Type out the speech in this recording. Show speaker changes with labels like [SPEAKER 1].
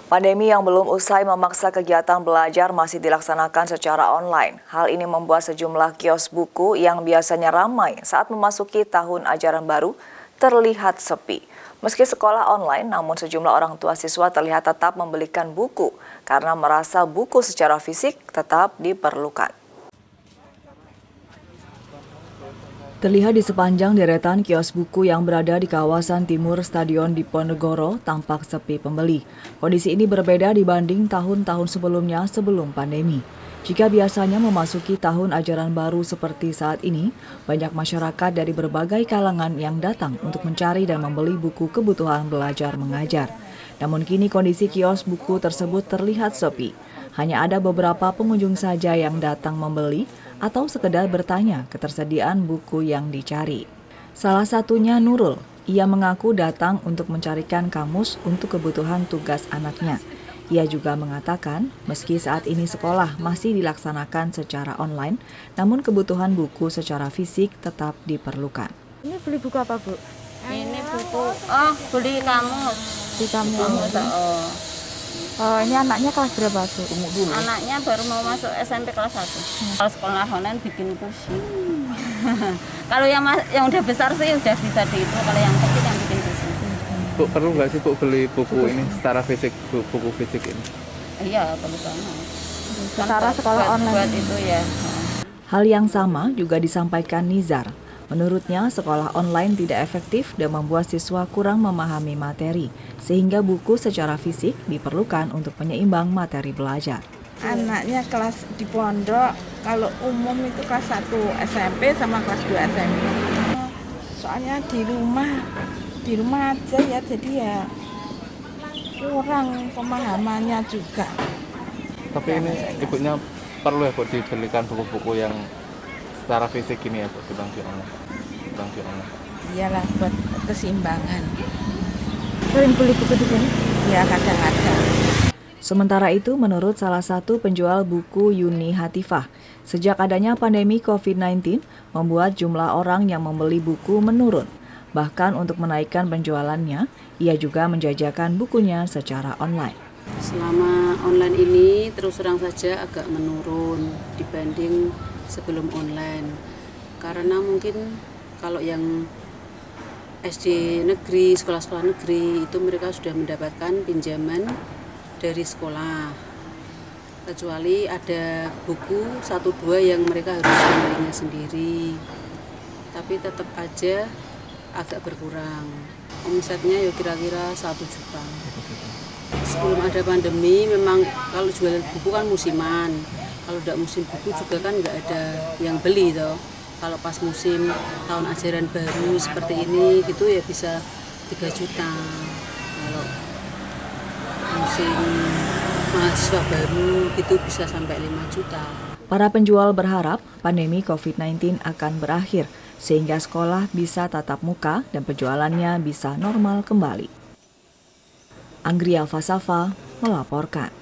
[SPEAKER 1] Pandemi yang belum usai memaksa kegiatan belajar masih dilaksanakan secara online. Hal ini membuat sejumlah kios buku yang biasanya ramai saat memasuki tahun ajaran baru terlihat sepi. Meski sekolah online, namun sejumlah orang tua siswa terlihat tetap membelikan buku karena merasa buku secara fisik tetap diperlukan. Terlihat di sepanjang deretan kios buku yang berada di kawasan timur Stadion Diponegoro tampak sepi pembeli. Kondisi ini berbeda dibanding tahun-tahun sebelumnya sebelum pandemi. Jika biasanya memasuki tahun ajaran baru seperti saat ini, banyak masyarakat dari berbagai kalangan yang datang untuk mencari dan membeli buku kebutuhan belajar mengajar. Namun kini kondisi kios buku tersebut terlihat sepi. Hanya ada beberapa pengunjung saja yang datang membeli atau sekedar bertanya ketersediaan buku yang dicari. Salah satunya Nurul. Ia mengaku datang untuk mencarikan kamus untuk kebutuhan tugas anaknya. Ia juga mengatakan, meski saat ini sekolah masih dilaksanakan secara online, namun kebutuhan buku secara fisik tetap diperlukan.
[SPEAKER 2] Ini beli buku apa, Bu?
[SPEAKER 3] Ini buku, beli kamus.
[SPEAKER 2] Di kamus. Ini anaknya kelas berapa, Bu?
[SPEAKER 3] Anaknya baru mau masuk SMP kelas 1. Kalau sekolah online bikin pusing. Kalau yang udah besar sih udah bisa dihitung, kalau yang kecil yang bikin pusing.
[SPEAKER 4] Bu, perlu nggak sih Bu beli buku ini secara fisik, buku fisik ini?
[SPEAKER 3] Iya, perlu banget.
[SPEAKER 2] Secara sekolah online.
[SPEAKER 3] Buat itu ya.
[SPEAKER 1] Hal yang sama juga disampaikan Nizar. Menurutnya, sekolah online tidak efektif dan membuat siswa kurang memahami materi, sehingga buku secara fisik diperlukan untuk penyeimbang materi belajar.
[SPEAKER 5] Anaknya kelas di pondok, kalau umum itu kelas 1 SMP sama kelas 2 SMP. Soalnya di rumah aja ya, jadi ya kurang pemahamannya juga.
[SPEAKER 4] Tapi ini ibunya perlu ya Bu dibelikan buku-buku yang secara fisik ini ya Bu, dibanding di online.
[SPEAKER 5] Iyalah buat keseimbangan.
[SPEAKER 2] Sering beli buku di sini?
[SPEAKER 5] Ya kadang-kadang.
[SPEAKER 1] Sementara itu, menurut salah satu penjual buku Yuni Hatifah, sejak adanya pandemi COVID-19, membuat jumlah orang yang membeli buku menurun. Bahkan untuk menaikkan penjualannya, ia juga menjajakan bukunya secara online.
[SPEAKER 6] Selama online ini terus terang saja agak menurun dibanding sebelum online. Karena mungkin kalau yang SD negeri, sekolah-sekolah negeri itu mereka sudah mendapatkan pinjaman dari sekolah. Kecuali ada buku 1-2 yang mereka harus membelinya sendiri. Tapi tetap aja agak berkurang. Omsetnya ya kira-kira 1 juta. Sebelum ada pandemi memang kalau jualan buku kan musiman. Kalau tidak musim buku juga kan nggak ada yang beli toh. Kalau pas musim tahun ajaran baru seperti ini gitu ya bisa 3 juta. Kalau musim mahasiswa baru gitu bisa sampai 5 juta.
[SPEAKER 1] Para penjual berharap pandemi COVID-19 akan berakhir sehingga sekolah bisa tatap muka dan penjualannya bisa normal kembali. Anggria Fasafa melaporkan.